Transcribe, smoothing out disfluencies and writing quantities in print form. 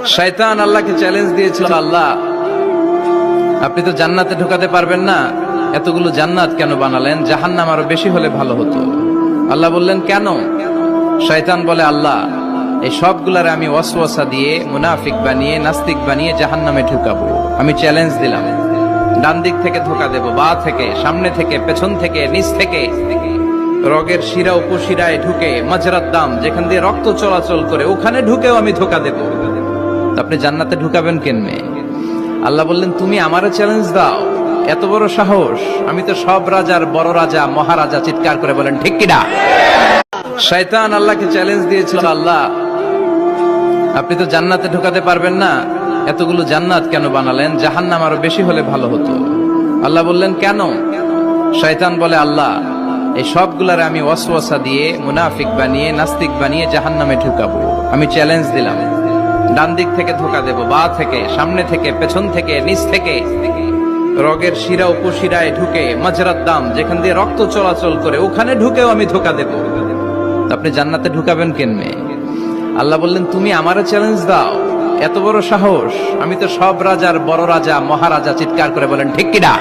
শয়তান আল্লাহকে চ্যালেঞ্জ দিয়েছিল, আল্লাহ আপনি তো জান্নাতে ঢোকাতে পারবেন না, এতগুলো জান্নাত কেন বানালেন? জাহান্নাম আরো বেশি হলে ভালো হতো। আল্লাহ বললেন কেন? শয়তান বলে, আল্লাহ এই সবগুলারে আমি ওয়াসওয়াসা দিয়ে মুনাফিক বানিয়ে নাস্তিক বানিয়ে জাহান্নামে ঢুকাবো। আমি চ্যালেঞ্জ দিলাম, ডান দিক থেকে ধোকা দেব, বা থেকে, সামনে থেকে, পেছন থেকে, নিচ থেকে, রগের শিরা উপশিরায় ঢুকে, মাজরাত দাম যেখান দিয়ে রক্ত চলাচল করে ওখানে ঢুকেও আমি ধোকা দেব। আপনি জান্নাতে ঢুকাবেন কেনমে? আল্লাহ বললেন তুমি আমারও চ্যালেঞ্জ দাও, এত বড় সাহস? আমি তো সব রাজার বড় রাজা, মহারাজা। চিৎকার করে বলেন ঠিক কিনা? শয়তান আল্লাহকে চ্যালেঞ্জ দিয়েছিল, আল্লাহ আপনি তো জান্নাতে ঢোকাতে পারবেন না, এতগুলো জান্নাত কেন বানালেন? জাহান্নাম আরো বেশি হলে ভালো হতো। আল্লাহ বললেন কেন? শয়তান বলে, আল্লাহ এই সবগুলারে আমি ওয়াসওয়াসা দিয়ে মুনাফিক বানিয়ে নাস্তিক বানিয়ে জাহান্নামে ঢুকাবো। আমি চ্যালেঞ্জ দিলাম, ডান দিক থেকে ধোকা দেব, বা থেকে, সামনে থেকে, পেছন থেকে, নিচ থেকে, রগের শিরা উপশিরায় ঢুকে, মাজরাত দাম যেখান দিয়ে রক্ত চলাচল করে ওখানে ঢুকেও আমি ধোকা দেব। আপনি জান্নাতে ঢুকাবেন কেনমে? আল্লাহ বললেন তুমি আমারও চ্যালেঞ্জ দাও, এত বড় সাহস? আমি তো সব রাজার বড় রাজা, মহারাজা। চিৎকার করে বলেন ঠিক কিনা?